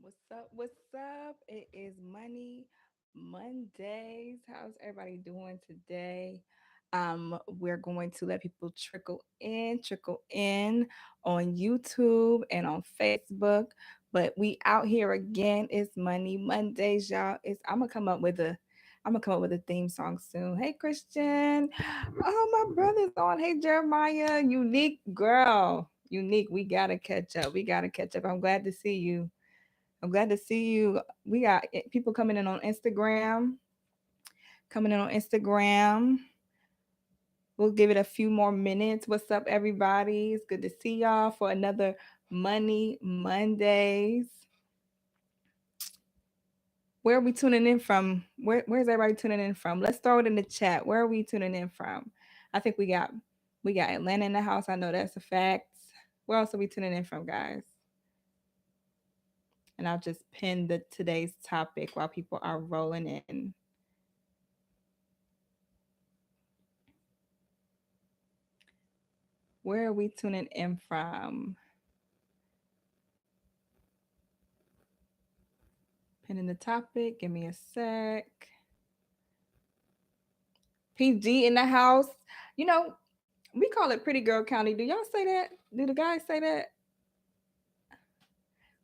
What's up? What's up? It is Money Mondays. How's everybody doing today? We're going to let people trickle in on YouTube and on Facebook. But we out here again. It's Money Mondays, y'all. I'm gonna come up with a theme song soon. Hey Christian. Oh, my brother's on. Hey Jeremiah. Unique girl. Unique. We gotta catch up. We gotta catch up. I'm glad to see you. I'm glad to see you. We got people coming in on Instagram. Coming in on Instagram. We'll give it a few more minutes. What's up, everybody? It's good to see y'all for another Money Mondays. Where are we tuning in from? Where's everybody tuning in from? Let's throw it in the chat. Where are we tuning in from? I think we got Atlanta in the house. I know that's a fact. Where else are we tuning in from, guys? And I'll just pin the today's topic while people are rolling in. Where are we tuning in from? Pinning the topic. Give me a sec. PG in the house. You know, we call it Pretty Girl County. Do y'all say that? Do the guys say that?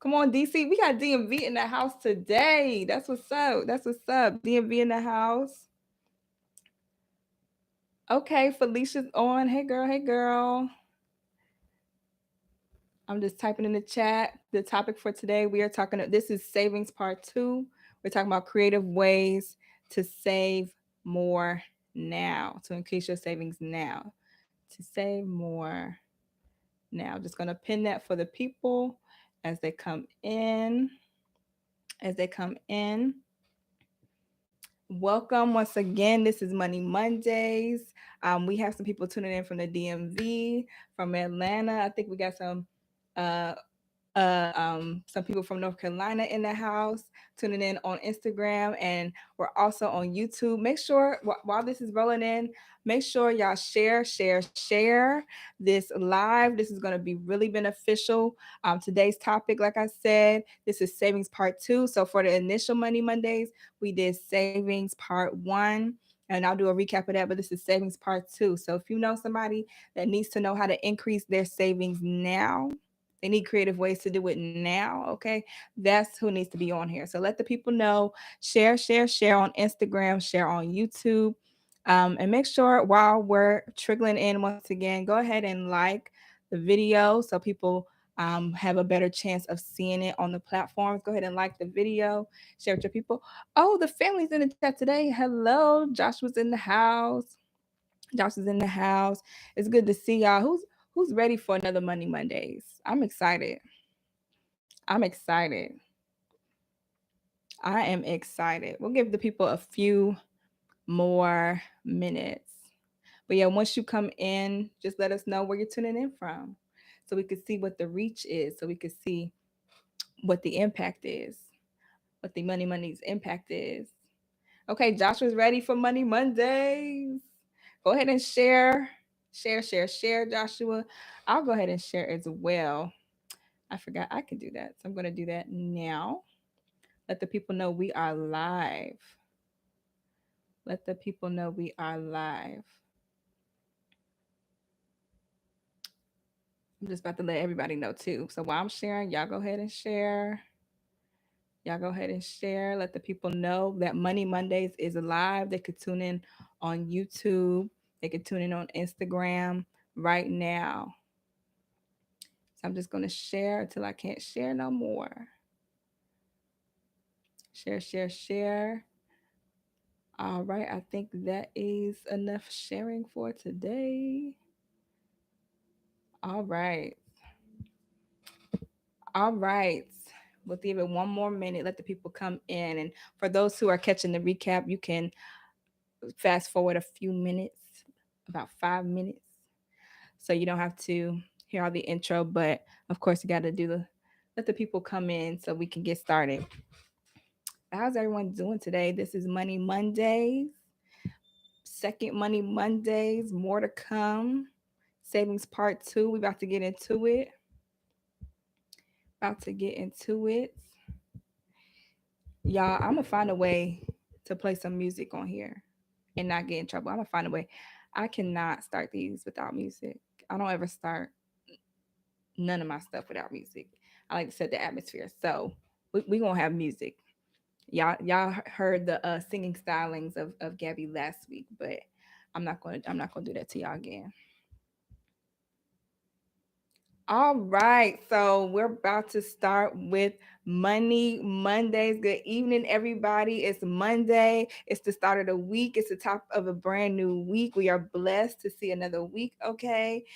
Come on, DC. We got DMV in the house today. That's what's up. That's what's up. DMV in the house. Okay, Felicia's on. Hey, girl. Hey, girl. I'm just typing in the chat. The topic for today, we are talking, this is savings part 2. We're talking about creative ways to save more now, to increase your savings now, to save more now. Just going to pin that for the people as they come in. As they come in. Welcome once again. This is Money Mondays. We have some people tuning in from the DMV, from Atlanta. I think we got uh, some people from North Carolina in the house tuning in on Instagram, and we're also on YouTube. Make sure while this is rolling in, make sure y'all share this live. This is going to be really beneficial. Today's topic, like I said, this is savings part 2. So for the initial Money Mondays, we did savings part 1. And I'll do a recap of that, but this is savings part 2. So if you know somebody that needs to know how to increase their savings now, they need creative ways to do it now. Okay. That's who needs to be on here. So let the people know. Share on Instagram, share on YouTube. And make sure while we're trickling in once again, go ahead and like the video so people have a better chance of seeing it on the platforms. Go ahead and like the video, share with your people. Oh, the family's in the chat today. Hello. Joshua's in the house. Josh is in the house. It's good to see y'all. Who's ready for another Money Mondays? I'm excited. I'm excited. I am excited. We'll give the people a few more minutes. But yeah, once you come in, just let us know where you're tuning in from so we could see what the reach is, so we could see what the impact is, what the Money's impact is. Okay, Joshua's ready for Money Mondays. Go ahead and share, Joshua. I'll go ahead and share as well. I forgot I could do that. So I'm going to do that now. Let the people know we are live. Let the people know we are live. I'm just about to let everybody know too. So while I'm sharing, y'all go ahead and share. Y'all go ahead and share. Let the people know that Money Mondays is live. They could tune in on YouTube. They could tune in on Instagram right now. So I'm just going to share until I can't share no more. Share. All right. I think that is enough sharing for today. All right. All right. We'll give it one more minute. Let the people come in. And for those who are catching the recap, you can fast forward a few minutes, about 5 minutes. So you don't have to hear all the intro. But of course, you got to let the people come in so we can get started. How's everyone doing today? This is Money Mondays. Second Money Mondays. More to come. Savings part 2. We're about to get into it. Y'all, I'm gonna find a way to play some music on here and not get in trouble. I'm gonna find a way. I cannot start these without music. I don't ever start none of my stuff without music. I like to set the atmosphere. So we gonna have music. Y'all heard the singing stylings of Gabby last week, but I'm not gonna do that to y'all again. All right, so we're about to start with Money Mondays. Good evening, everybody. It's Monday. It's the start of the week. It's the top of a brand new week. We are blessed to see another week. Okay,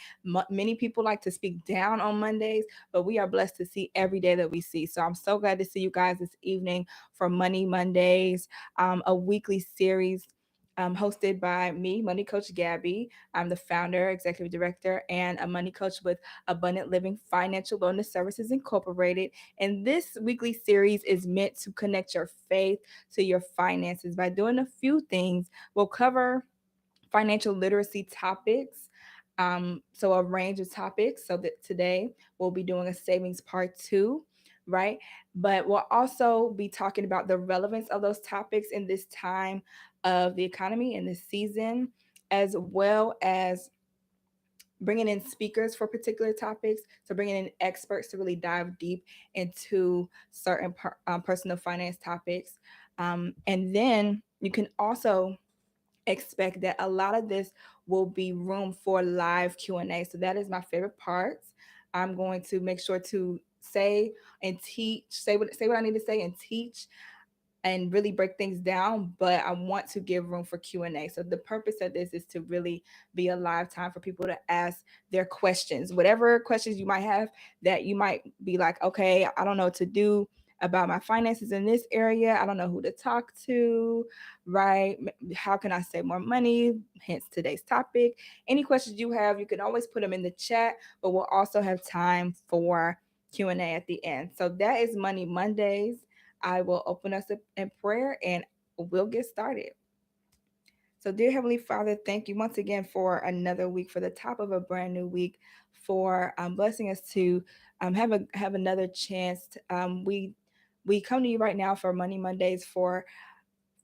many people like to speak down on Mondays, but we are blessed to see every day that we see. So I'm so glad to see you guys this evening for Money Mondays, a weekly series. Hosted by me, Money Coach Gabby. I'm the founder, executive director, and a money coach with Abundant Living Financial Wellness Services Incorporated. And this weekly series is meant to connect your faith to your finances by doing a few things. We'll cover financial literacy topics. So a range of topics. So that today we'll be doing a savings part two, right? But we'll also be talking about the relevance of those topics in this time of the economy in this season, as well as bringing in speakers for particular topics, so bringing in experts to really dive deep into certain personal finance topics. And then you can also expect that a lot of this will be room for live Q&A. So that is my favorite part. I'm going to make sure to say and teach, say what I need to say and teach and really break things down, but I want to give room for Q&A. So the purpose of this is to really be a live time for people to ask their questions, whatever questions you might have, that you might be like, okay, I don't know what to do about my finances in this area. I don't know who to talk to, right? How can I save more money? Hence today's topic. Any questions you have, you can always put them in the chat, but we'll also have time for Q&A at the end. So that is Money Mondays. I will open us up in prayer and we'll get started. So, dear Heavenly Father, thank you once again for another week, for the top of a brand new week, for blessing us to have another chance. We come to you right now for Money Mondays for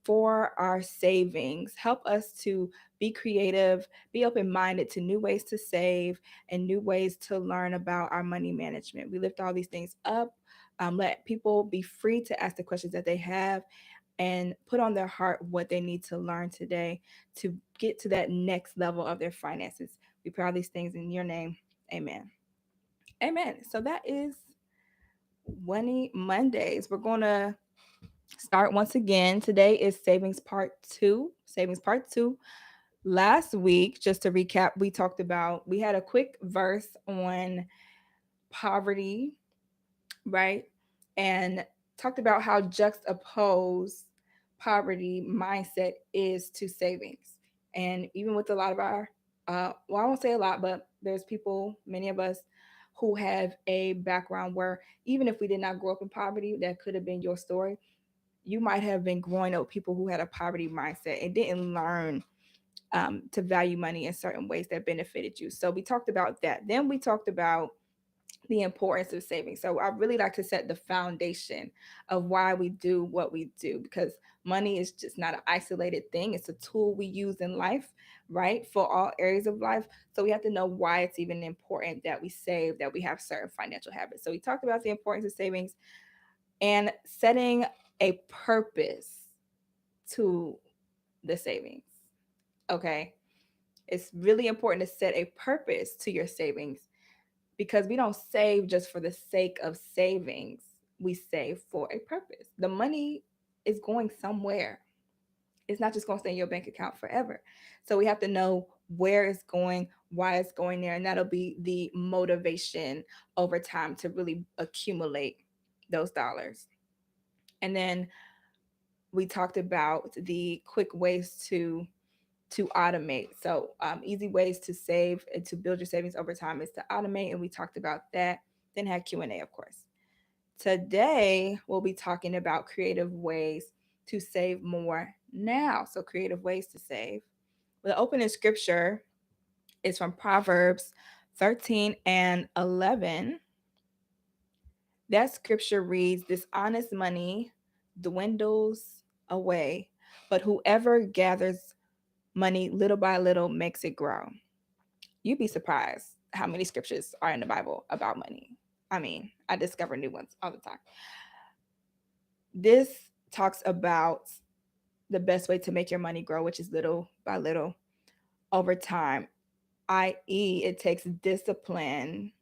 our savings. Help us to be creative, be open minded to new ways to save and new ways to learn about our money management. We lift all these things up. Let people be free to ask the questions that they have and put on their heart what they need to learn today to get to that next level of their finances. We pray all these things in your name. Amen. Amen. So that is Money Mondays. We're going to start once again. Today is savings part two. Savings part two. Last week, just to recap, we had a quick verse on poverty, right? And talked about how juxtaposed poverty mindset is to savings. And even with a lot of our, well, I won't say a lot, but there's people, many of us, who have a background where even if we did not grow up in poverty, that could have been your story. You might have been growing up with people who had a poverty mindset and didn't learn to value money in certain ways that benefited you. So we talked about that. Then we talked about the importance of saving. So I really like to set the foundation of why we do what we do, because money is just not an isolated thing. It's a tool we use in life, right? For all areas of life. So we have to know why it's even important that we save, that we have certain financial habits. So we talked about the importance of savings and setting a purpose to the savings. Okay. It's really important to set a purpose to your savings, because we don't save just for the sake of savings. We save for a purpose. The money is going somewhere. It's not just going to stay in your bank account forever. So we have to know where it's going, why it's going there, and that'll be the motivation over time to really accumulate those dollars. And then we talked about the quick ways to automate. So easy ways to save and to build your savings over time is to automate, and we talked about that. Then had Q&A, of course. Today we'll be talking about creative ways to save more now. So creative ways to save. The opening scripture is from Proverbs 13 and 11. That scripture reads, "Dishonest money dwindles away, but whoever gathers money little by little makes it grow. You'd be surprised how many scriptures are in the Bible about money. I mean, I discover new ones all the time. This talks about the best way to make your money grow, which is little by little over time, i.e., it takes discipline,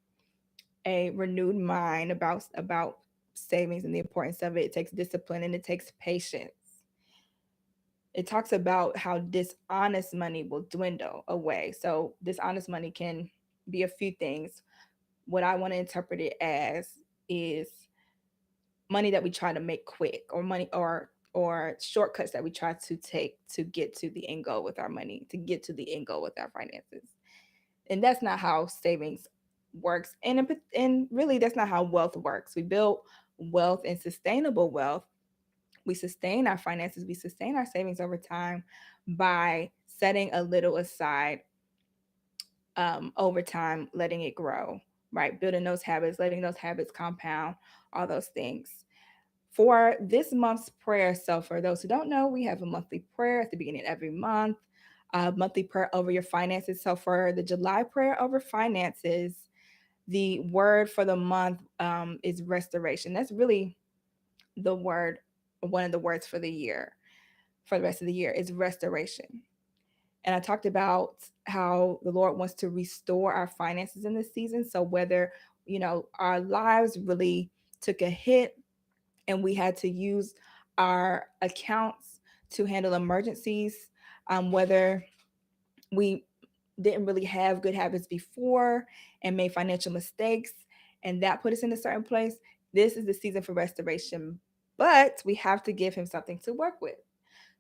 a renewed mind about savings and the importance of it. It takes discipline and it takes patience. It talks about how dishonest money will dwindle away. So dishonest money can be a few things. What I want to interpret it as is money that we try to make quick, or money or shortcuts that we try to take to get to the end goal with our money, to get to the end goal with our finances. And that's not how savings works. And really that's not how wealth works. We build wealth and sustainable wealth. We sustain our finances, we sustain our savings over time by setting a little aside, over time, letting it grow, right? Building those habits, letting those habits compound, all those things. For this month's prayer, so for those who don't know, we have a monthly prayer at the beginning of every month, monthly prayer over your finances. So for the July prayer over finances, the word for the month is restoration. That's really the word, one of the words for the year, for the rest of the year, is restoration. And I talked about how the Lord wants to restore our finances in this season. So whether, our lives really took a hit and we had to use our accounts to handle emergencies, whether we didn't really have good habits before and made financial mistakes, and that put us in a certain place. This is the season for restoration, but we have to give him something to work with.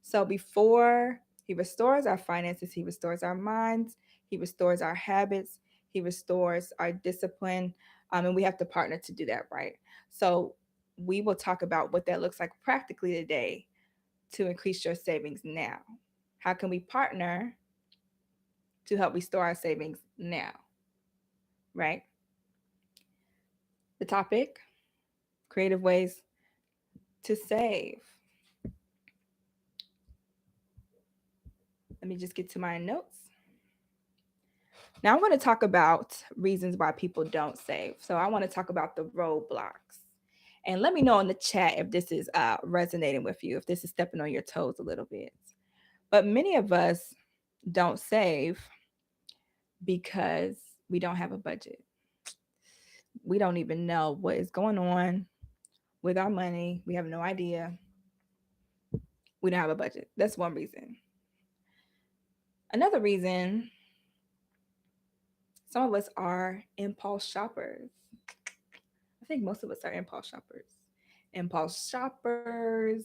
So before he restores our finances, he restores our minds, he restores our habits, he restores our discipline. And we have to partner to do that, right? So we will talk about what that looks like practically today to increase your savings now. How can we partner to help restore our savings now, right? The topic: creative ways to save. Let me just get to my notes. Now I'm going to talk about reasons why people don't save. So I want to talk about the roadblocks. And let me know in the chat if this is resonating with you, if this is stepping on your toes a little bit. But many of us don't save because we don't have a budget. We don't even know what is going on with our money. We have no idea. We don't have a budget. That's one reason. Another reason, some of us are impulse shoppers. I think most of us are impulse shoppers. Impulse shoppers,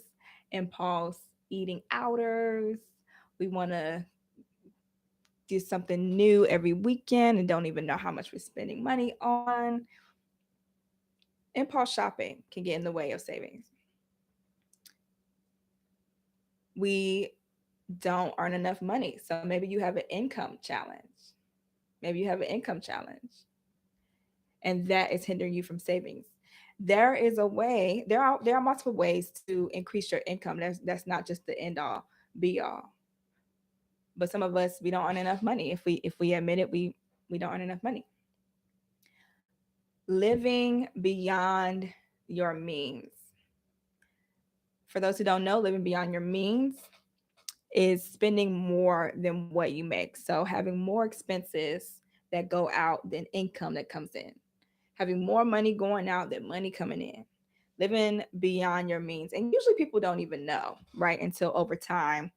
impulse eating outers. We want to do something new every weekend and don't even know how much we're spending money on. Impulse shopping can get in the way of savings. We don't earn enough money. So maybe you have an income challenge. Maybe you have an income challenge, and that is hindering you from savings. There is a way, there are multiple ways to increase your income. That's not just the end all be all. But some of us, we don't earn enough money. If we admit it, we don't earn enough money. Living beyond your means. For those who don't know, living beyond your means is spending more than what you make. So having more expenses that go out than income that comes in. Having more money going out than money coming in. Living beyond your means. And usually people don't even know, right? Until over time,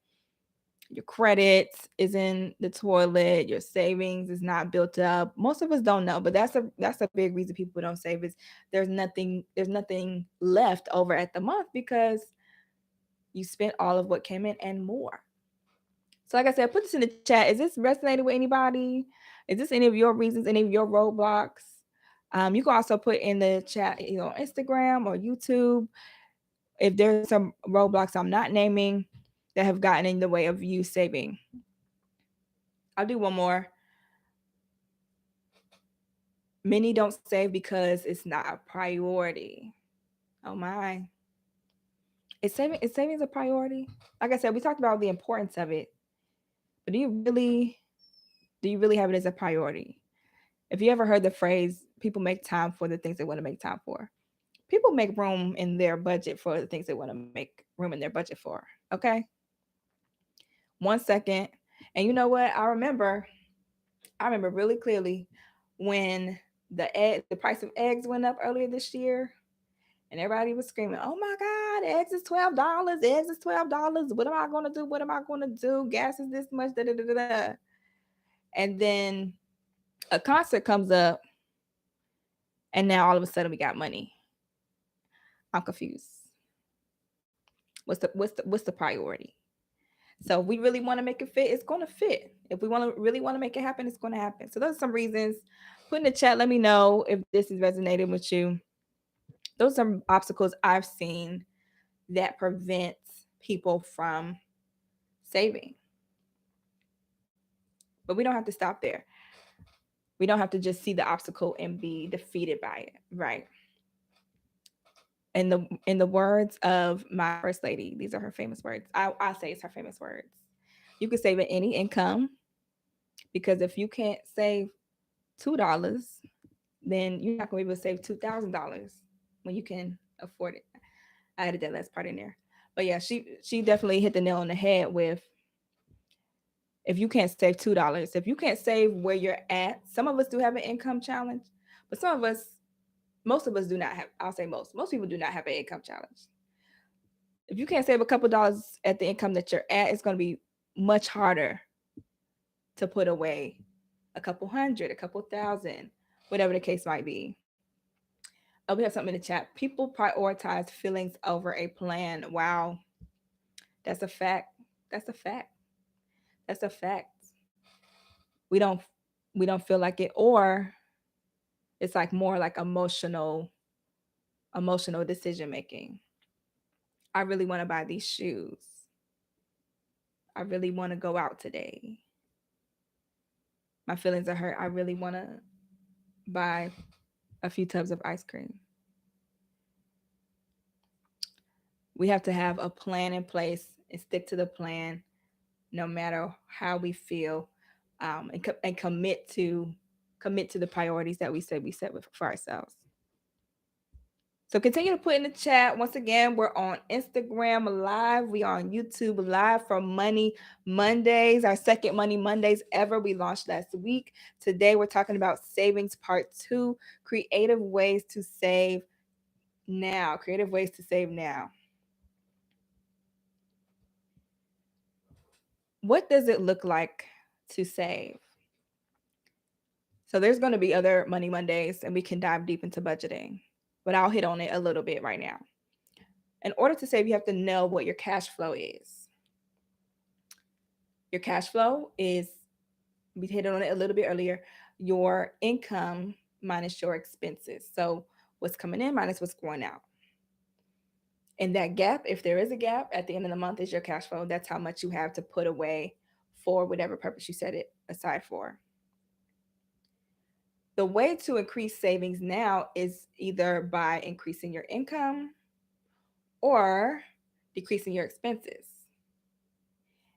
your credit is in the toilet, your savings is not built up. Most of us don't know, but that's a big reason people don't save is there's nothing left over at the month because you spent all of what came in and more. So like I said, put this in the chat. Is this resonating with anybody? Is this any of your reasons, any of your roadblocks? You can also put in the chat, Instagram or YouTube, if there's some roadblocks I'm not naming that have gotten in the way of you saving. I'll do one more. Many don't save because it's not a priority. Oh my. Is savings a priority? Like I said, we talked about the importance of it, but do you really have it as a priority? If you ever heard the phrase, people make time for the things they want to make time for. People make room in their budget for the things they want to make room in their budget for. Okay? 1 second. And you know what? I remember really clearly when the price of eggs went up earlier this year, and everybody was screaming, "Oh my God, eggs is $12! Eggs is $12! What am I gonna do? What am I gonna do? Gas is this much." Da da da da. Da. And then a concert comes up, and now all of a sudden we got money. I'm confused. What's the priority? So if we really want to make it fit, it's going to fit. If we really want to make it happen, it's going to happen. So those are some reasons. Put in the chat. Let me know if this is resonating with you. Those are some obstacles I've seen that prevents people from saving. But we don't have to stop there. We don't have to just see the obstacle and be defeated by it, right? In the words of my first lady, these are her famous words. I say it's her famous words. You can save at any income, because if you can't save $2, then you're not going to be able to save $2,000 when you can afford it. I added that last part in there. But yeah, she definitely hit the nail on the head with, if you can't save $2, if you can't save where you're at, some of us do have an income challenge, but most of us do not have, I'll say most people do not have an income challenge. If you can't save a couple dollars at the income that you're at, it's going to be much harder to put away a couple hundred, a couple thousand, whatever the case might be. We have something in the chat. People prioritize feelings over a plan. Wow. That's a fact. That's a fact. That's a fact. We don't we don't feel like it, or it's like more like emotional decision making. I really want to buy these shoes. I really want to go out today. My feelings are hurt. I really want to buy a few tubs of ice cream. We have to have a plan in place and stick to the plan no matter how we feel, and commit to the priorities that we set for ourselves. So continue to put in the chat. Once again, we're on Instagram Live. We are on YouTube Live for Money Mondays, our second Money Mondays ever. We launched last week. Today, we're talking about savings part 2, creative ways to save now. Creative ways to save now. What does it look like to save? So there's going to be other Money Mondays, and we can dive deep into budgeting, but I'll hit on it a little bit right now. In order to save, you have to know what your cash flow is. Your cash flow is, we hit on it a little bit earlier, your income minus your expenses. So what's coming in minus what's going out. And that gap, if there is a gap at the end of the month, is your cash flow. That's how much you have to put away for whatever purpose you set it aside for. The way to increase savings now is either by increasing your income or decreasing your expenses.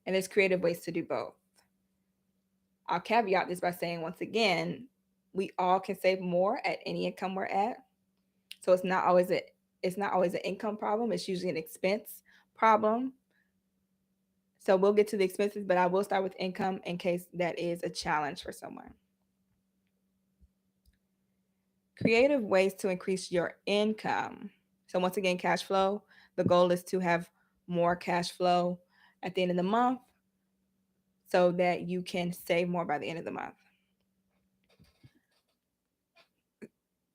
And there's creative ways to do both. I'll caveat this by saying, once again, we all can save more at any income we're at. So it's not always an income problem. It's usually an expense problem. So we'll get to the expenses, but I will start with income in case that is a challenge for someone. Creative ways to increase your income. So once again, cash flow. The goal is to have more cash flow at the end of the month so that you can save more by the end of the month.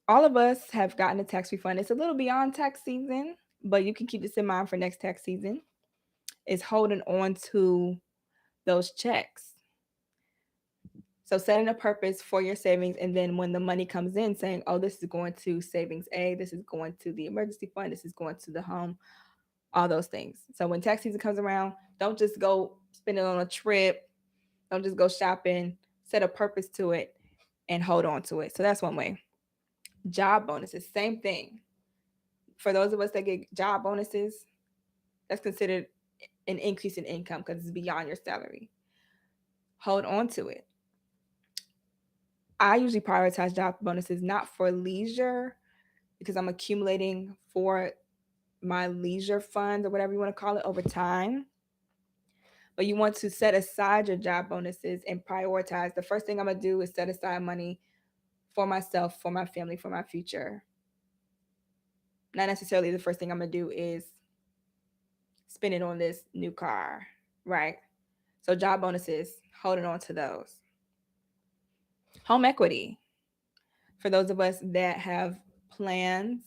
All of us have gotten a tax refund. It's a little beyond tax season, but you can keep this in mind for next tax season. Is holding on to those checks. So setting a purpose for your savings, and then when the money comes in, saying, oh, this is going to savings A, this is going to the emergency fund, this is going to the home, all those things. So when tax season comes around, don't just go spend it on a trip. Don't just go shopping. Set a purpose to it and hold on to it. So that's one way. Job bonuses, same thing. For those of us that get job bonuses, That's considered an increase in income because it's beyond your salary. Hold on to it. I usually prioritize job bonuses not for leisure because I'm accumulating for my leisure fund or whatever you want to call it over time. But you want to set aside your job bonuses and prioritize. The first thing I'm going to do is set aside money for myself, for my family, for my future. Not necessarily the first thing I'm going to do is spend it on this new car, right? So job bonuses, holding on to those. Home equity. For those of us that have plans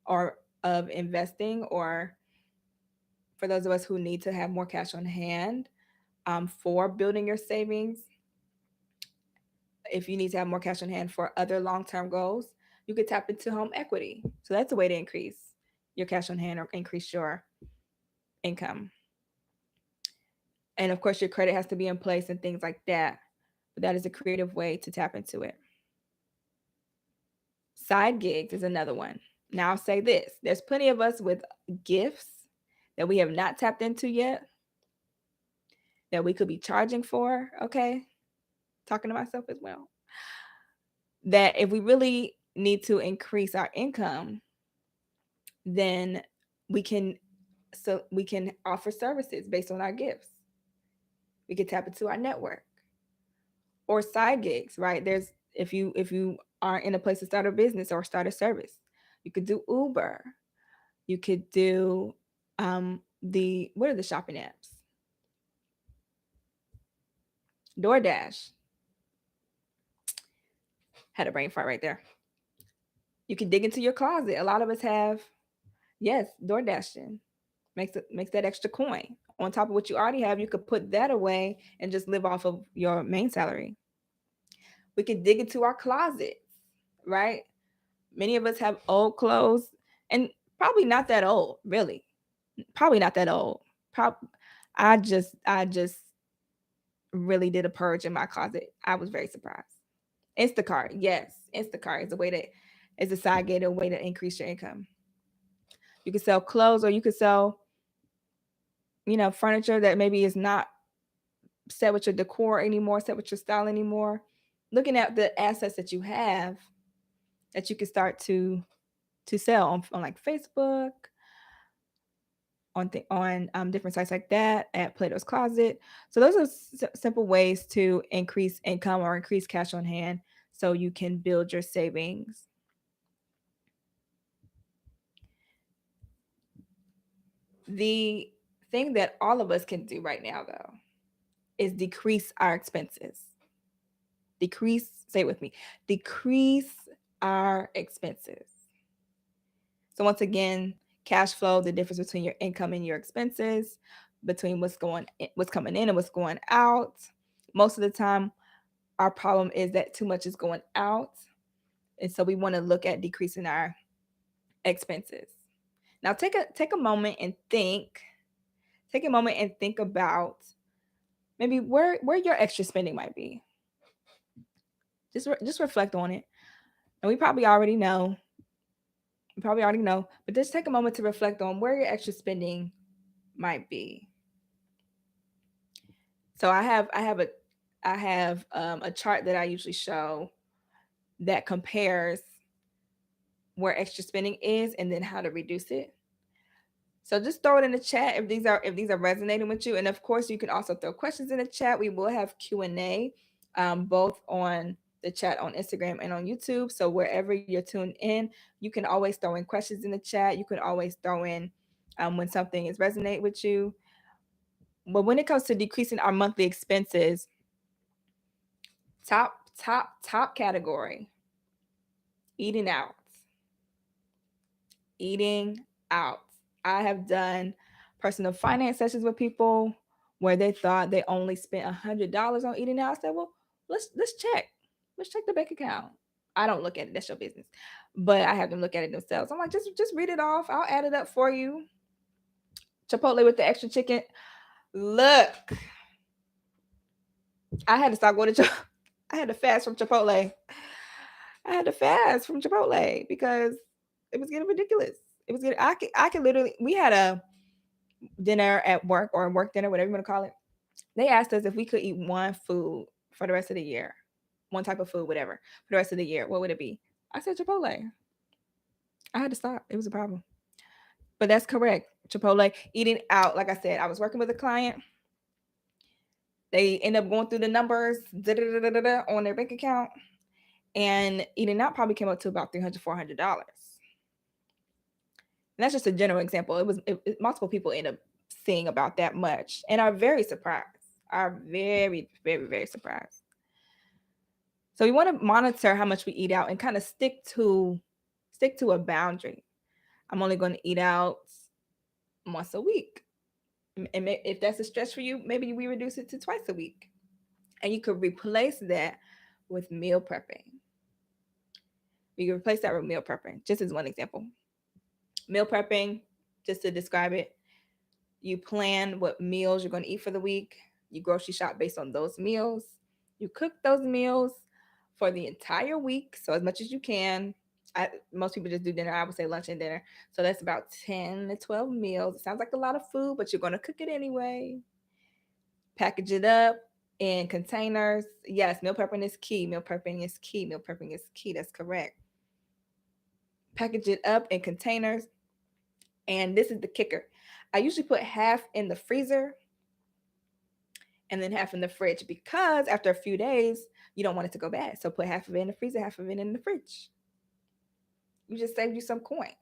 or of investing, or for those of us who need to have more cash on hand for building your savings, if you need to have more cash on hand for other long-term goals, you could tap into home equity. So that's a way to increase your cash on hand or increase your income. And of course, your credit has to be in place and things like that. But that is a creative way to tap into it. Side gigs is another one. Now, I'll say this, there's plenty of us with gifts that we have not tapped into yet that we could be charging for. Okay. Talking to myself as well. That if we really need to increase our income, then we can offer services based on our gifts. We can tap into our network or side gigs, right? There's if you aren't in a place to start a business or start a service, you could do Uber. You could do what are the shopping apps? DoorDash. Had a brain fart right there. You can dig into your closet. A lot of us have, yes, DoorDashing makes that extra coin. On top of what you already have, you could put that away and just live off of your main salary. We could dig into our closets, right? Many of us have old clothes and probably not that old, really. Probably not that old. I just really did a purge in my closet. I was very surprised. Instacart, yes, Instacart is a side gate, a way to increase your income. You could sell clothes, or you could sell, furniture that maybe is not set with your decor anymore, set with your style anymore. Looking at the assets that you have that you can start to sell on like Facebook, on different sites like that, at Plato's Closet. So those are simple ways to increase income or increase cash on hand so you can build your savings. The thing that all of us can do right now, though, is decrease our expenses. Say it with me, decrease our expenses. So once again, cash flow, the difference between your income and your expenses, between what's coming in and what's going out. Most of the time, our problem is that too much is going out. And so we want to look at decreasing our expenses. Now take a moment and think. Take a moment and think about maybe where your extra spending might be. Just reflect on it. And we probably already know. But just take a moment to reflect on where your extra spending might be. So I have a chart that I usually show that compares where extra spending is and then how to reduce it. So just throw it in the chat if these are resonating with you. And of course, you can also throw questions in the chat. We will have Q&A both on the chat on Instagram and on YouTube. So wherever you're tuned in, you can always throw in questions in the chat. You can always throw in when something is resonate with you. But when it comes to decreasing our monthly expenses, top category, eating out. I have done personal finance sessions with people where they thought they only spent $100 on eating out. I said, well, let's check the bank account. I don't look at it, that's your business, but I have them look at it themselves. I'm like, just read it off, I'll add it up for you. Chipotle with the extra chicken. Look, I had to stop going to I had to fast from Chipotle. Because it was getting ridiculous. It was getting, I could literally, we had dinner at work or work dinner, whatever you want to call it. They asked us if we could eat one food for the rest of the year, one type of food, whatever, for the rest of the year. What would it be? I said Chipotle. I had to stop. It was a problem. But that's correct. Chipotle, eating out. Like I said, I was working with a client. They end up going through the numbers on their bank account, and eating out probably came up to about $300, $400. And that's just a general example. Multiple people end up seeing about that much and are very surprised. Are very, very, very surprised. So we want to monitor how much we eat out and kind of stick to a boundary. I'm only going to eat out once a week. And if that's a stretch for you, maybe we reduce it to twice a week. And you could replace that with meal prepping. You can replace that with meal prepping, just as one example. Meal prepping, just to describe it, you plan what meals you're going to eat for the week. You grocery shop based on those meals. You cook those meals for the entire week, so as much as you can. Most people just do dinner. I would say lunch and dinner. So that's about 10 to 12 meals. It sounds like a lot of food, but you're going to cook it anyway. Package it up in containers. Yes, meal prepping is key. Meal prepping is key. Meal prepping is key. That's correct. Package it up in containers. And this is the kicker. I usually put half in the freezer and then half in the fridge, because after a few days, you don't want it to go bad. So put half of it in the freezer, half of it in the fridge. You just saved you some coins.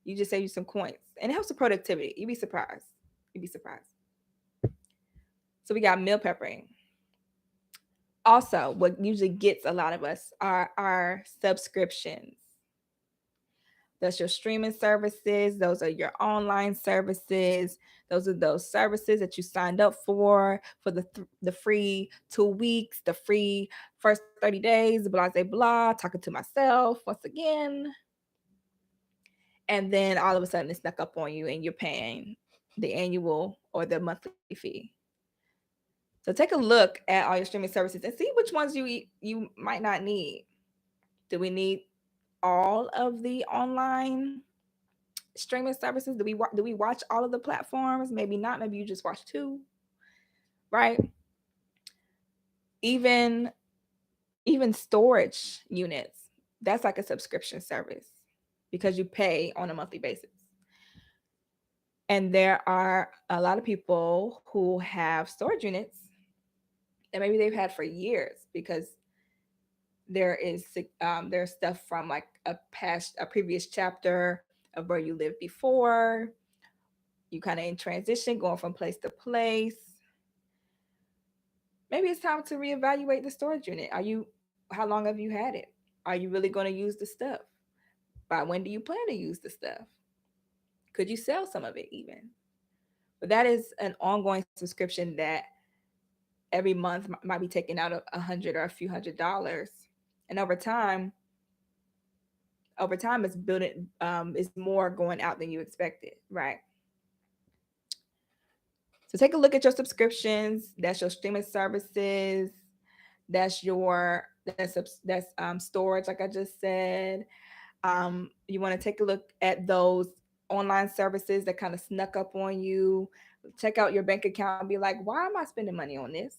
You just saved you some coins. And it helps with productivity. You'd be surprised. You'd be surprised. So we got meal prepping. Also, what usually gets a lot of us are our subscriptions. That's your streaming services. Those are your online services. Those are those services that you signed up for the free 2 weeks, the free first 30 days, blah, blah, blah, talking to myself once again. And then all of a sudden it snuck up on you and you're paying the annual or the monthly fee. So take a look at all your streaming services and see which ones you might not need. Do we need all of the online streaming services? Do we watch all of the platforms? Maybe not. Maybe you just watch two, right? Even storage units, that's like a subscription service because you pay on a monthly basis. And there are a lot of people who have storage units that maybe they've had for years, because there's stuff from like a previous chapter of where you lived before. You kind of in transition, going from place to place. Maybe it's time to reevaluate the storage unit. How long have you had it? Are you really going to use the stuff? By when do you plan to use the stuff? Could you sell some of it even? But that is an ongoing subscription that every month might be taking out $100 or a few $100s, and over time it's building, is more going out than you expected, right? So take a look at your subscriptions. That's your streaming services. That's storage, like I just said. You want to take a look at those online services that kind of snuck up on you. Check out your bank account and be like, why am I spending money on this?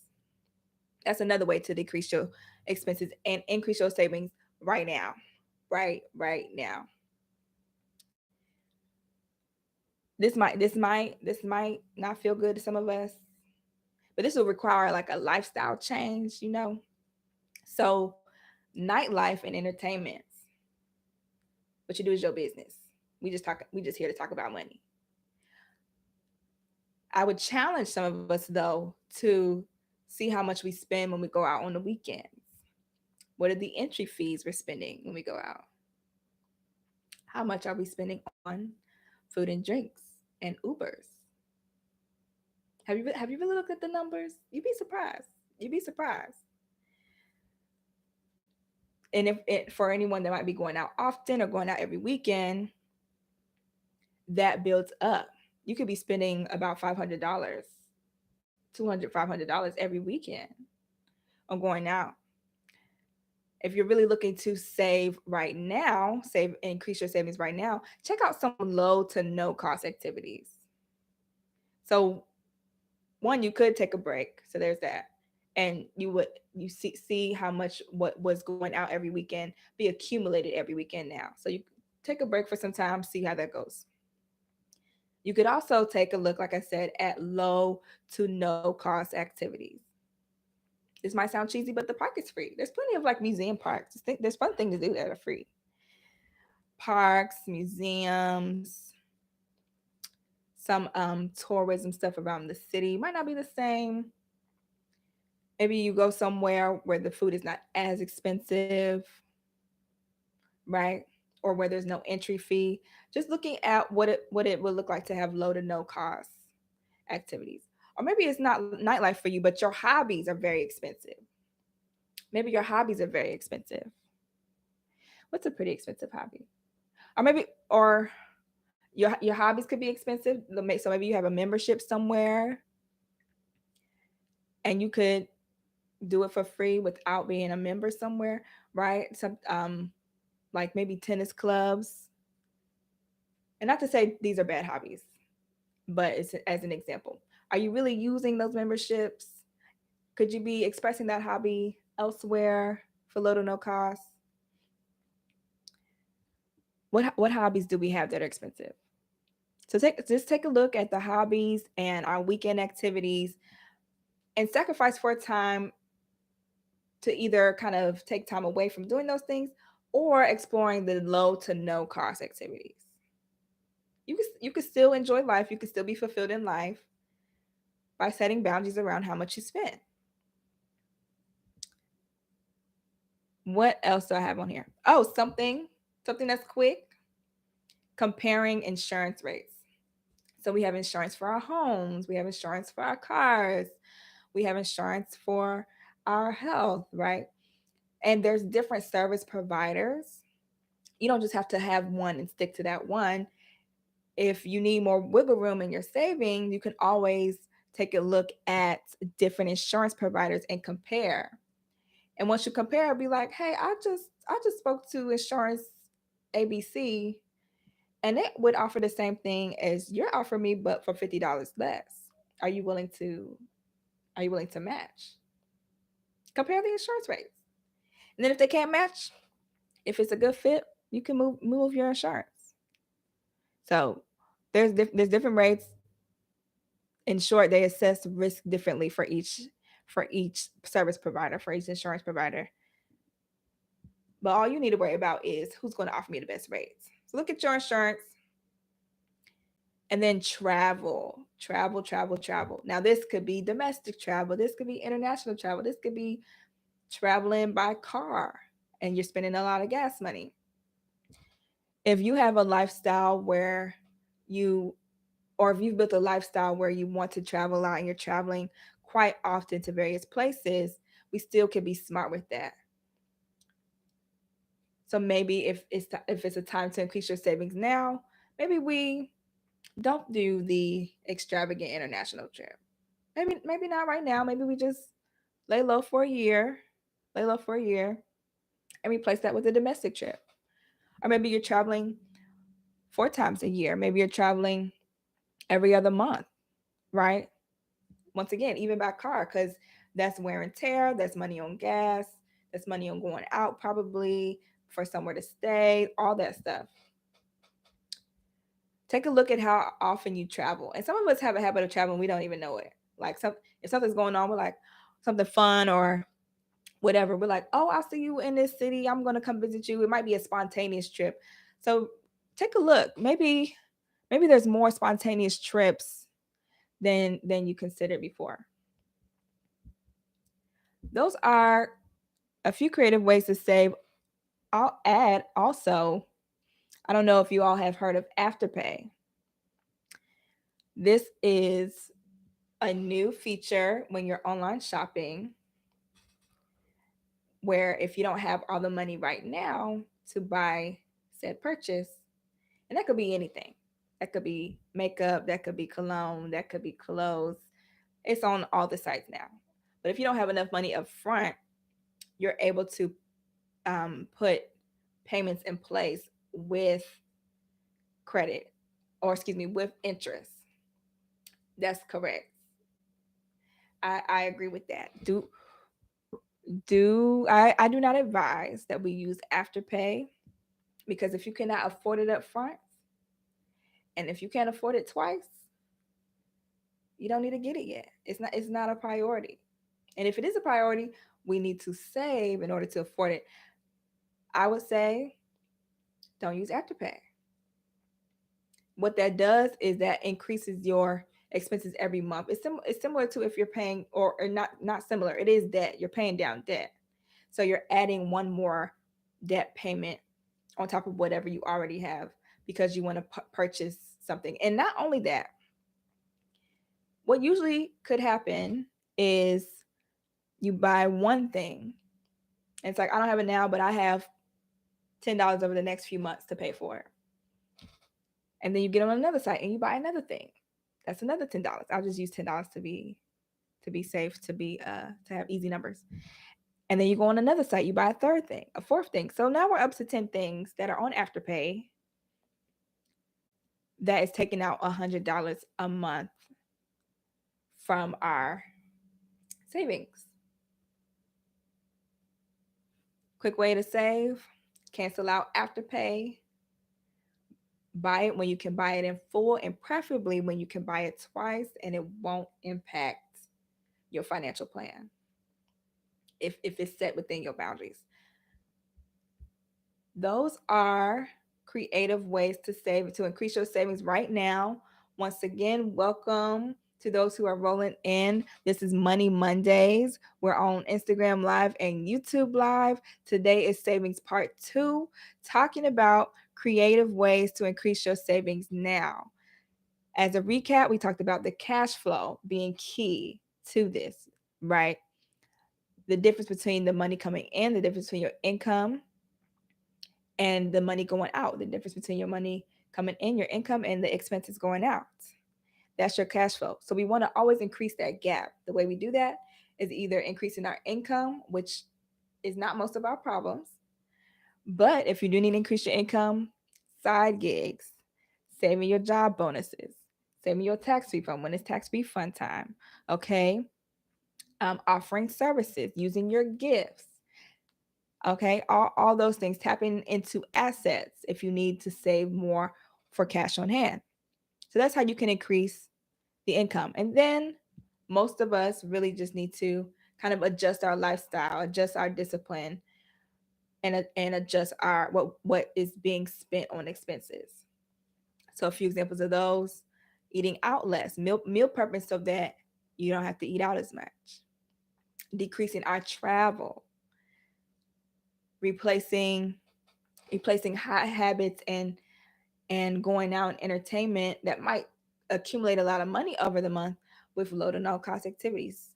That's another way to decrease your expenses and increase your savings right now. Right now. This might not feel good to some of us, but this will require like a lifestyle change. So nightlife and entertainment, what you do is your business. We just here to talk about money. I would challenge some of us though to see how much we spend when we go out on the weekends. What are the entry fees we're spending when we go out? How much are we spending on food and drinks and Ubers? Have you really looked at the numbers? You'd be surprised. You'd be surprised. And for anyone that might be going out often or going out every weekend, that builds up. You could be spending about $500, $200, $500 every weekend on going out. If you're really looking to save right now, increase your savings right now, check out some low to no cost activities. So one, you could take a break. So there's that. And you see how much what was going out every weekend be accumulated every weekend now. So you take a break for some time, see how that goes. You could also take a look, like I said, at low to no cost activities. This might sound cheesy, but the park is free. There's plenty of like museum parks. There's fun things to do that are free. Parks, museums, some tourism stuff around the city might not be the same. Maybe you go somewhere where the food is not as expensive, right? Or where there's no entry fee. Just looking at what it would look like to have low to no cost activities. Or maybe it's not nightlife for you, but your hobbies are very expensive. Maybe your hobbies are very expensive. What's a pretty expensive hobby? Or your hobbies could be expensive. So maybe you have a membership somewhere and you could do it for free without being a member somewhere, right? Some like maybe tennis clubs. And not to say these are bad hobbies, but it's as an example. Are you really using those memberships? Could you be expressing that hobby elsewhere for little to no cost? What hobbies do we have that are expensive? So just take a look at the hobbies and our weekend activities and sacrifice for time to either kind of take time away from doing those things or exploring the low to no cost activities. You can still enjoy life, you can still be fulfilled in life by setting boundaries around how much you spend. What else do I have on here? Oh, something that's quick, comparing insurance rates. So we have insurance for our homes, we have insurance for our cars, we have insurance for our health, right? And there's different service providers. You don't just have to have one and stick to that one. If you need more wiggle room in your savings, you can always take a look at different insurance providers and compare. And once you compare, be like, hey, I just spoke to insurance ABC and it would offer the same thing as you're offering me, but for $50 less. Are you willing to are you willing to match? Compare the insurance rates. And then if they can't match, if it's a good fit, you can move your insurance. So there's different rates. In short, they assess risk differently for each service provider, for each insurance provider. But all you need to worry about is who's going to offer me the best rates. So look at your insurance and then travel. Now this could be domestic travel, this could be international travel, this could be traveling by car and you're spending a lot of gas money. If you have a lifestyle where you or if you've built a lifestyle where you want to travel a lot and you're traveling quite often to various places, we still can be smart with that. So maybe if it's a time to increase your savings now, maybe we don't do the extravagant international trip. Maybe not right now. Maybe we just lay low for a year, lay low for a year, and replace that with a domestic trip. Or maybe you're traveling 4 times a year. Maybe you're traveling every other month, right? Once again, even by car, because that's wear and tear, that's money on gas, that's money on going out probably for somewhere to stay, all that stuff. Take a look at how often you travel. And some of us have a habit of traveling, we don't even know it. Like if something's going on, we're like something fun or whatever. We're like, oh, I'll see you in this city. I'm gonna come visit you. It might be a spontaneous trip. So take a look. Maybe there's more spontaneous trips than you considered before. Those are a few creative ways to save. I'll add also, I don't know if you all have heard of Afterpay. This is a new feature when you're online shopping where if you don't have all the money right now to buy said purchase, and that could be anything. That could be makeup, that could be cologne, that could be clothes. It's on all the sites now. But if you don't have enough money up front, you're able to put payments in place with credit, or excuse me, with interest. That's correct. I agree with that. I do not advise that we use Afterpay, because if you cannot afford it up front, and if you can't afford it twice, you don't need to get it yet. It's not a priority. And if it is a priority, we need to save in order to afford it. I would say don't use Afterpay. What that does is that increases your expenses every month. It's similar to if you're paying, or not similar. It is debt. You're paying down debt. So you're adding one more debt payment on top of whatever you already have, because you want to purchase something. And not only that, what usually could happen is you buy one thing. And it's like, I don't have it now, but I have $10 over the next few months to pay for it. And then you get on another site and you buy another thing. That's another $10. I'll just use $10 to be safe, to have easy numbers. And then you go on another site, you buy a third thing, a fourth thing. So now we're up to 10 things that are on Afterpay that is taking out $100 a month from our savings. Quick way to save: cancel out Afterpay, buy it when you can buy it in full, and preferably when you can buy it twice and it won't impact your financial plan if it's set within your boundaries. Those are creative ways to save, to increase your savings right now. Once again, welcome to those who are rolling in. This is Money Mondays. We're on Instagram Live and YouTube Live. Today is Savings Part 2, talking about creative ways to increase your savings now. As a recap, we talked about the cash flow being key to this, right? The difference between the money coming in, the difference between your income and the money going out, the difference between your money coming in, your income, and the expenses going out. That's your cash flow. So we want to always increase that gap. The way we do that is either increasing our income, which is not most of our problems. But if you do need to increase your income, side gigs, saving your job bonuses, saving your tax refund when it's tax refund time, okay? Offering services, using your gifts, okay? All those things, tapping into assets if you need to save more for cash on hand. So that's how you can increase the income. And then most of us really just need to kind of adjust our lifestyle, adjust our discipline, and adjust our what is being spent on expenses. So a few examples of those: eating out less, meal prepping so that you don't have to eat out as much, decreasing our travel, replacing high habits and going out and entertainment that might accumulate a lot of money over the month with low to no cost activities.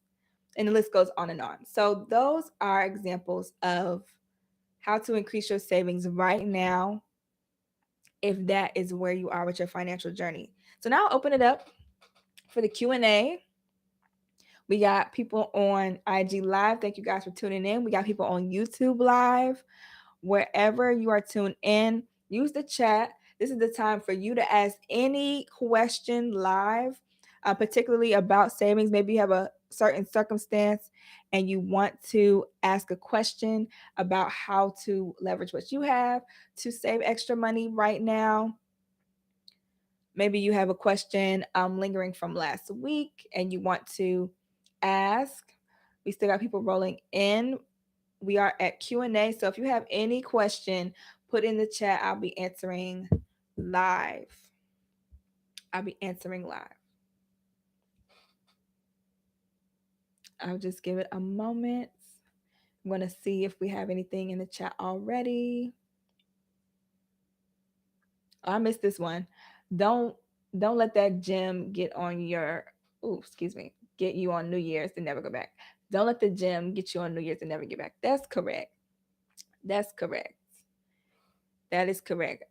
And the list goes on and on. So those are examples of how to increase your savings right now if that is where you are with your financial journey. So now I'll open it up for the Q&A. We got people on IG Live. Thank you guys for tuning in. We got people on YouTube Live. Wherever you are tuned in, use the chat. This is the time for you to ask any question live, particularly about savings. Maybe you have a certain circumstance and you want to ask a question about how to leverage what you have to save extra money right now. Maybe you have a question lingering from last week and you want to ask. We still got people rolling in. We are at Q&A. So if you have any question, put in the chat. I'll be answering live. I'll just give it a moment. I'm going to see if we have anything in the chat already. Oh, I missed this one. Don't let that gym get you on New Year's and never go back. Don't let the gym get you on New Year's and never get back. That's correct. That is correct.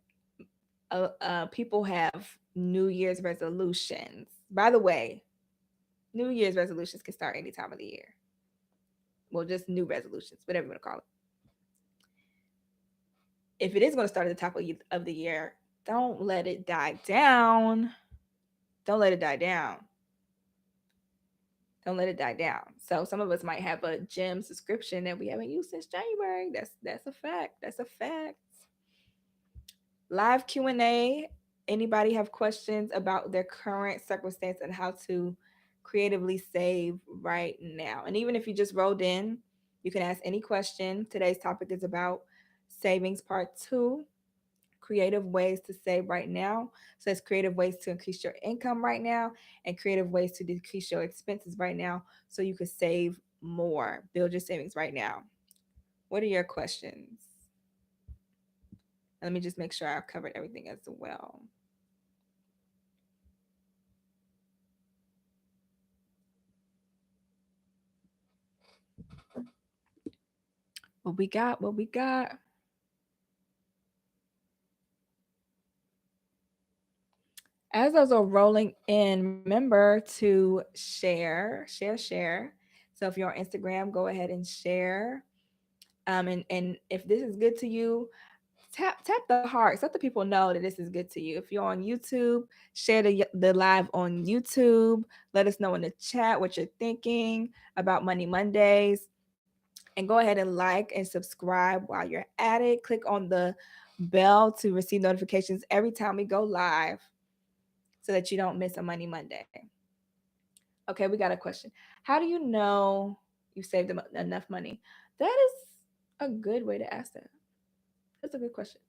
People have New Year's resolutions. By the way, New Year's resolutions can start any time of the year. Well, just new resolutions, whatever you want to call it. If it is going to start at the top of the year, don't let it die down. Don't let it die down. Don't let it die down. So some of us might have a gym subscription that we haven't used since January. That's a fact. That's a fact. Live Q&A. Anybody have questions about their current circumstance and how to creatively save right now? And even if you just rolled in, you can ask any question. Today's topic is about savings part 2, creative ways to save right now. So it's creative ways to increase your income right now and creative ways to decrease your expenses right now so you could save more. Build your savings right now. What are your questions? Let me just make sure I've covered everything as well. What we got? What we got? As those are rolling in, remember to share. So if you're on Instagram, go ahead and share. And if this is good to you, tap the hearts. Let the people know that this is good to you. If you're on YouTube, share the live on YouTube. Let us know in the chat what you're thinking about Money Mondays. And go ahead and like and subscribe while you're at it. Click on the bell to receive notifications every time we go live so that you don't miss a Money Monday. Okay, we got a question. How do you know you saved enough money? That is a good way to ask that. That's a good question.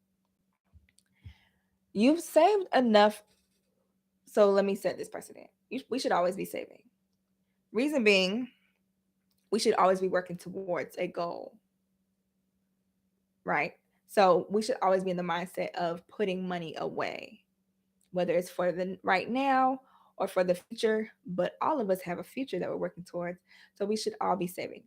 You've saved enough. So let me set this precedent. We should always be saving. Reason being, we should always be working towards a goal, right? So we should always be in the mindset of putting money away, whether it's for the right now or for the future, but all of us have a future that we're working towards. So we should all be saving.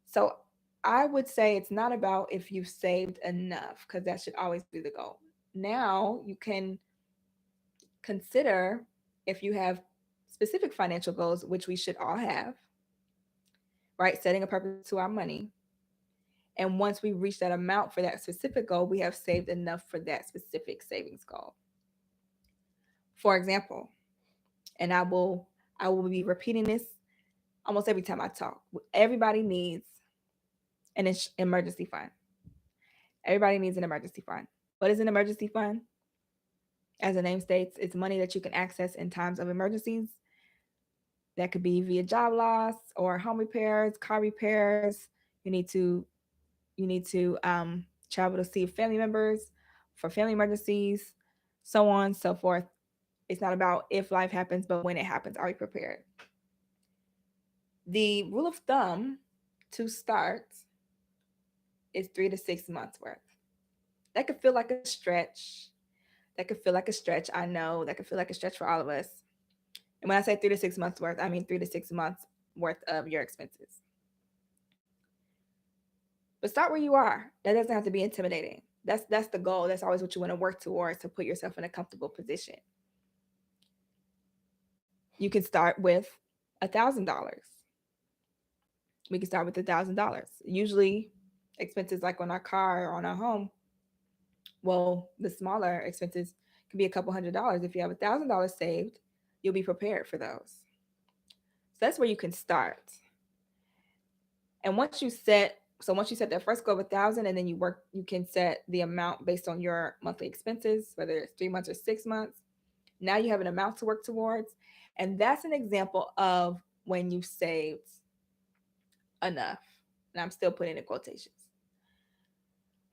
So I would say it's not about if you've saved enough, because that should always be the goal. Now you can consider if you have specific financial goals, which we should all have, right? Setting a purpose to our money. And once we reach that amount for that specific goal, we have saved enough for that specific savings goal. For example, and I will be repeating this almost every time I talk. Everybody needs an emergency fund. Everybody needs an emergency fund. What is an emergency fund? As the name states, it's money that you can access in times of emergencies. That could be via job loss or home repairs, car repairs. You need to travel to see family members for family emergencies, so on and so forth. It's not about if life happens, but when it happens, are we prepared? The rule of thumb to start is 3 to 6 months worth. That could feel like a stretch. That could feel like a stretch. I know that could feel like a stretch for all of us. And when I say 3 to 6 months worth, I mean 3 to 6 months worth of your expenses. But start where you are. That doesn't have to be intimidating. That's the goal. That's always what you want to work towards, to put yourself in a comfortable position. You can start with $1,000. We can start with $1,000. Usually, expenses like on our car or on our home, well, the smaller expenses can be a couple $100s. If you have $1,000 saved, you'll be prepared for those. So that's where you can start. And once you set that first goal of 1,000, and then you can set the amount based on your monthly expenses, whether it's 3 months or 6 months. Now you have an amount to work towards. And that's an example of when you saved enough. And I'm still putting in quotations.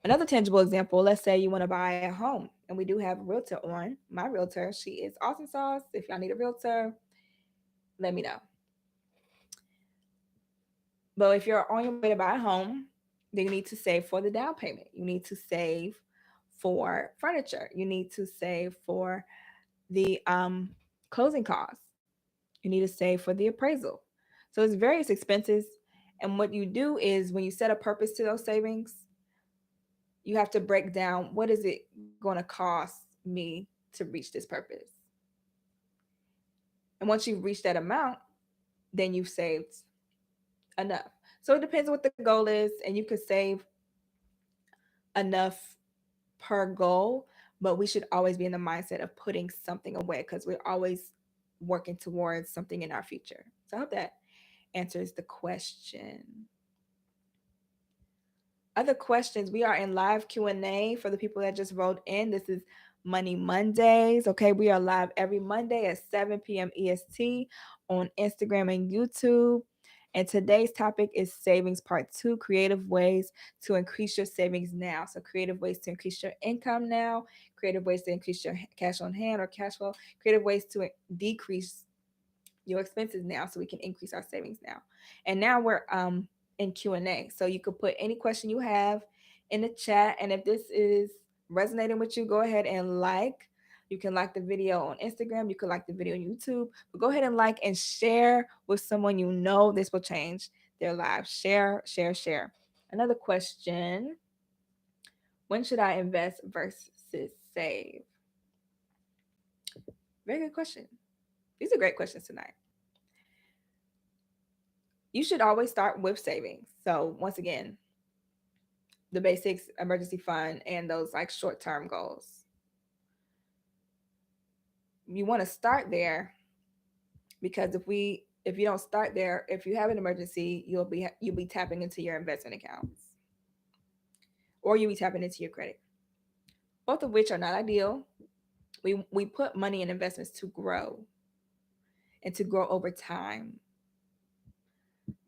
Another tangible example, let's say you want to buy a home, and we do have a realtor on. My realtor, she is awesome sauce. If y'all need a realtor, let me know. But if you're on your way to buy a home, then you need to save for the down payment. You need to save for furniture. You need to save for the closing costs. You need to save for the appraisal. So it's various expenses. And what you do is when you set a purpose to those savings, you have to break down what is it going to cost me to reach this purpose. And once you've reached that amount, then you've saved enough. So it depends what the goal is, and you could save enough per goal, but we should always be in the mindset of putting something away, because working towards something in our future. So I hope that answers the question. Other questions, we are in live Q&A for the people that just wrote in. This is Money Mondays. Okay, we are live every Monday at 7 p.m. EST on Instagram and YouTube. And today's topic is savings part 2, creative ways to increase your savings now. So creative ways to increase your income now, creative ways to increase your cash on hand or cash flow, creative ways to decrease your expenses now so we can increase our savings now. And now we're in Q&A. So you could put any question you have in the chat, and if this is resonating with you, go ahead and like. You can like the video on Instagram, you can like the video on YouTube, but go ahead and like and share with someone you know this will change their lives. Share, share, share. Another question: when should I invest versus save? Very good question. These are great questions tonight. You should always start with savings. So once again, the basics, emergency fund, and those like short-term goals. You want to start there because if you don't start there, if you have an emergency, you'll be tapping into your investment accounts, or you'll be tapping into your credit, both of which are not ideal. We put money in investments to grow and to grow over time,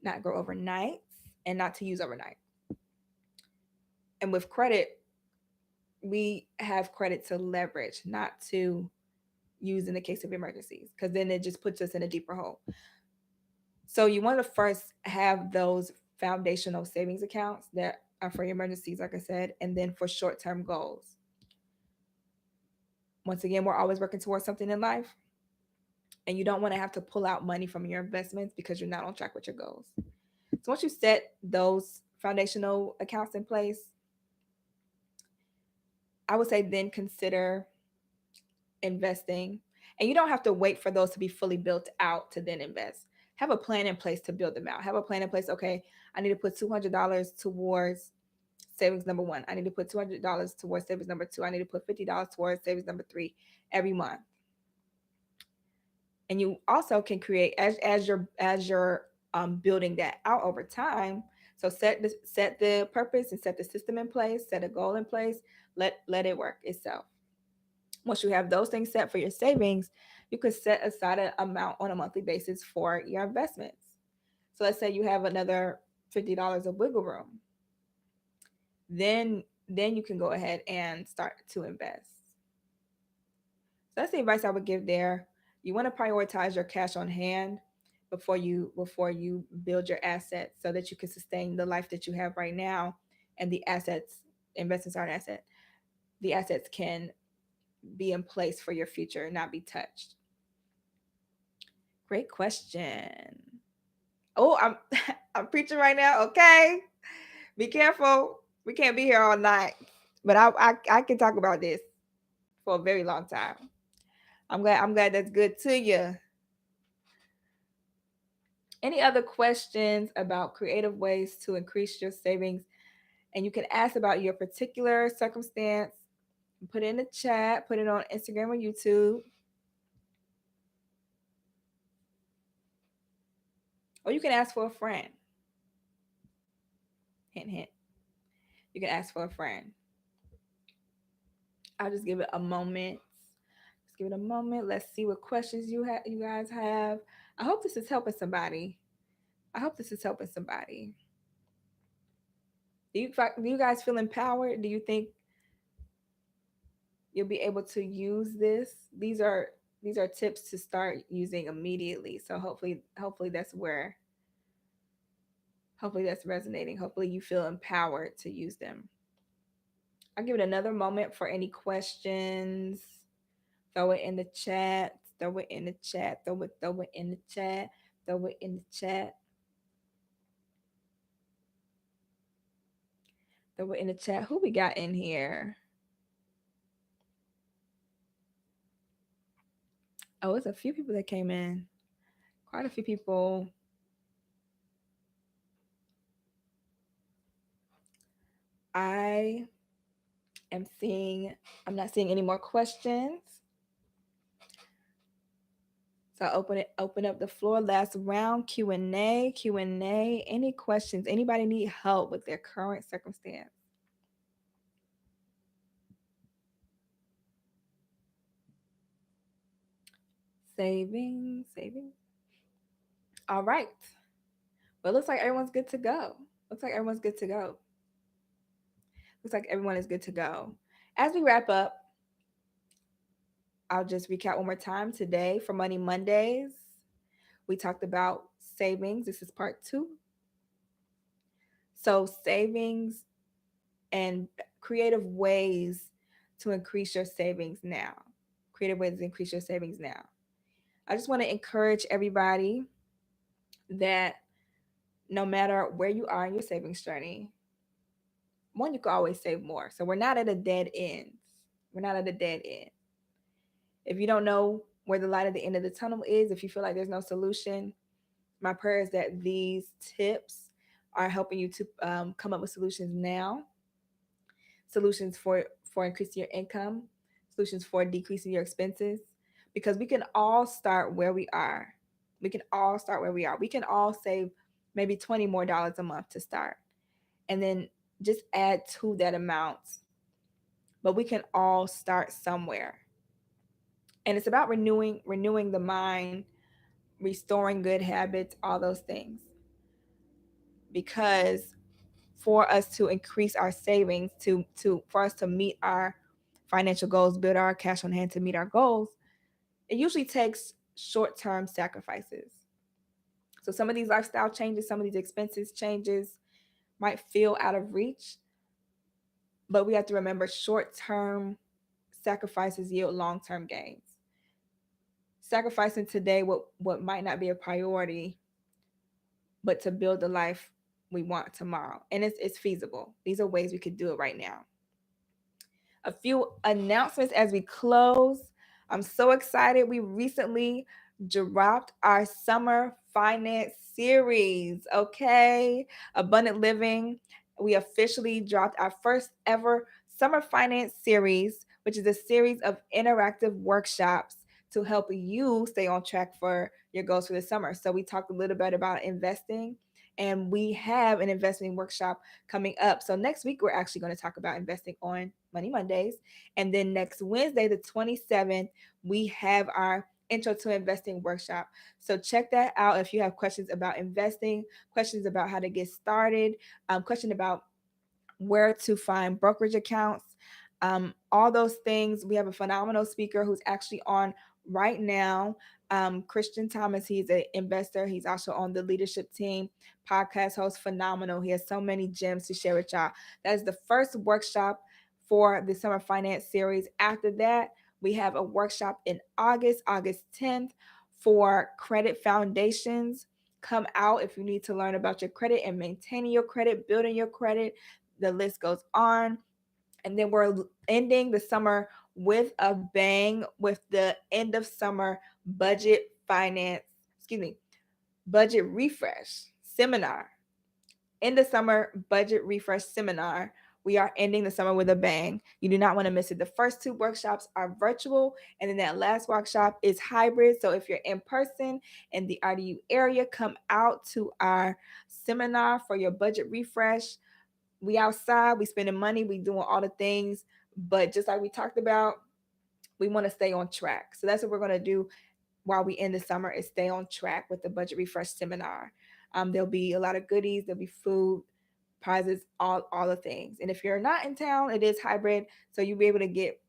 not grow overnight, and not to use overnight. And with credit, we have credit to leverage, not to use in the case of emergencies, because then it just puts us in a deeper hole. So you want to first have those foundational savings accounts that are for your emergencies, like I said, and then for short-term goals. Once again, we're always working towards something in life, and you don't want to have to pull out money from your investments because you're not on track with your goals. So once you set those foundational accounts in place, I would say then consider investing. And you don't have to wait for those to be fully built out to then invest. Have a plan in place to build them out. Have a plan in place. Okay, I need to put $200 towards savings number 1. I need to put $200 towards savings number 2. I need to put $50 towards savings number 3 every month. And you also can create as you're building that out over time. So set the purpose and set the system in place. Set a goal in place. Let it work itself. Once you have those things set for your savings, you could set aside an amount on a monthly basis for your investments. So let's say you have another $50 of wiggle room. Then you can go ahead and start to invest. So that's the advice I would give there. You want to prioritize your cash on hand before you build your assets so that you can sustain the life that you have right now, and the assets, investments are an asset. The assets can be in place for your future, not be touched. Great question. Oh, I'm I'm preaching right now. Okay, be careful. We can't be here all night, but I can talk about this for a very long time. I'm glad that's good to you. Any other questions about creative ways to increase your savings? And you can ask about your particular circumstance. Put it in the chat. Put it on Instagram or YouTube. Or you can ask for a friend. Hint, hint. You can ask for a friend. I'll just give it a moment. Just give it a moment. Let's see what questions you guys have. I hope this is helping somebody. I hope this is helping somebody. Do you guys feel empowered? Do you think you'll be able to use this? These are tips to start using immediately. So hopefully that's resonating. Hopefully you feel empowered to use them. I'll give it another moment for any questions. Throw it in the chat. Throw it in the chat. Throw it in the chat. Throw it in the chat. Throw it in the chat. Who we got in here? Oh, it's a few people that came in. Quite a few people. I'm not seeing any more questions. So open up the floor. Last round Q&A. Q&A. Any questions? Anybody need help with their current circumstance? Saving. All right. Well, looks like everyone's good to go. Looks like everyone's good to go. Looks like everyone is good to go. As we wrap up, I'll just recap one more time. Today for Money Mondays, we talked about savings. This is part 2. So savings and creative ways to increase your savings now. Creative ways to increase your savings now. I just want to encourage everybody that no matter where you are in your savings journey, one, you can always save more. So we're not at a dead end. We're not at a dead end. If you don't know where the light at the end of the tunnel is, if you feel like there's no solution, my prayer is that these tips are helping you to come up with solutions now, solutions for increasing your income, solutions for decreasing your expenses, because we can all start where we are. We can all start where we are. We can all save maybe $20 more a month to start, and then just add to that amount. But we can all start somewhere, and it's about renewing the mind, restoring good habits, all those things. Because for us to increase our savings, to for us to meet our financial goals, build our cash on hand to meet our goals, it usually takes short-term sacrifices. So some of these lifestyle changes, some of these expenses changes might feel out of reach, but we have to remember short-term sacrifices yield long-term gains. Sacrificing today what might not be a priority, but to build the life we want tomorrow. And it's feasible. These are ways we could do it right now. A few announcements as we close. I'm so excited. We recently dropped our summer finance series. Okay. Abundant Living. We officially dropped our first ever summer finance series, which is a series of interactive workshops to help you stay on track for your goals for the summer. So we talked a little bit about investing, and we have an investing workshop coming up. So next week, we're actually going to talk about investing on Money Mondays. And then next Wednesday, the 27th, we have our Intro to Investing workshop. So check that out if you have questions about investing, questions about how to get started, question about where to find brokerage accounts, all those things. We have a phenomenal speaker who's actually on right now, Christian Thomas. He's an investor. He's also on the leadership team, podcast host, phenomenal. He has so many gems to share with y'all. That is the first workshop for the summer finance series. After that, we have a workshop in August 10th for credit foundations. Come out if you need to learn about your credit and maintaining your credit, building your credit. The list goes on. And then we're ending the summer with a bang with the end of summer budget refresh seminar. End of summer budget refresh seminar. We are ending the summer with a bang. You do not want to miss it. The first 2 workshops are virtual, and then that last workshop is hybrid. So if you're in person in the RDU area, come out to our seminar for your budget refresh. We outside, we spending money, we doing all the things, but just like we talked about, we want to stay on track. So that's what we're going to do while we end the summer, is stay on track with the budget refresh seminar. There'll be a lot of goodies, there'll be food, prizes, all the things. And if you're not in town, it is hybrid, so you'll be able to get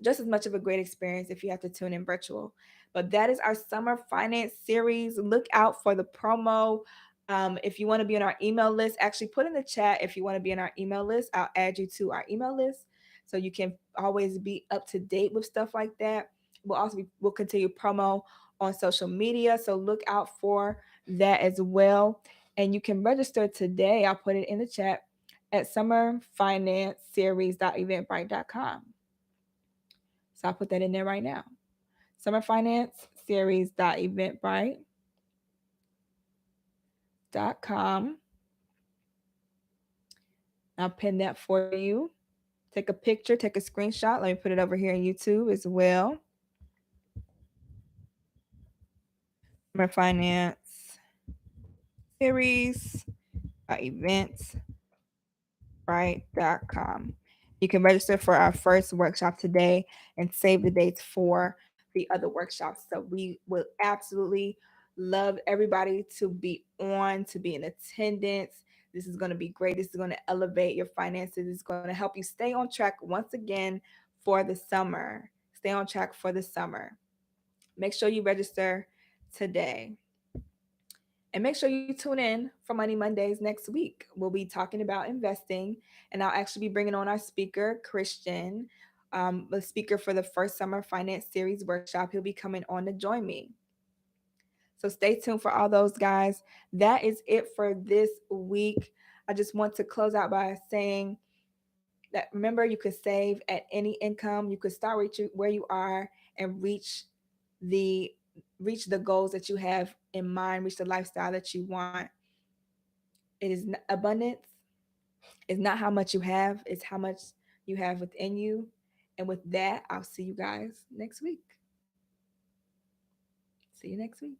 just as much of a great experience if you have to tune in virtual. But that is our summer finance series. Look out for the promo. If you want to be on our email list, actually put in the chat if you want to be on our email list. I'll add you to our email list so you can always be up to date with stuff like that. We'll continue promo on social media, so look out for that as well. And you can register today. I'll put it in the chat at summerfinanceseries.eventbrite.com. So I'll put that in there right now. Summerfinanceseries.eventbrite.com. I'll pin that for you. Take a picture, take a screenshot. Let me put it over here on YouTube as well. Summer Finance Series events right.com. You can register for our first workshop today and save the dates for the other workshops. So we will absolutely love everybody to be on, to be in attendance. This is going to be great. This is going to elevate your finances. It's going to help you stay on track once again for the summer. Stay on track for the summer. Make sure you register today. And make sure you tune in for Money Mondays next week. We'll be talking about investing, and I'll actually be bringing on our speaker, Christian, the speaker for the first Summer Finance Series workshop. He'll be coming on to join me. So stay tuned for all those guys. That is it for this week. I just want to close out by saying that remember, you could save at any income. You could start where you are and the reach the goals that you have in mind, reach the lifestyle that you want. It is abundance. It's not how much you have, it's how much you have within you. And with that, I'll see you guys next week. See you next week.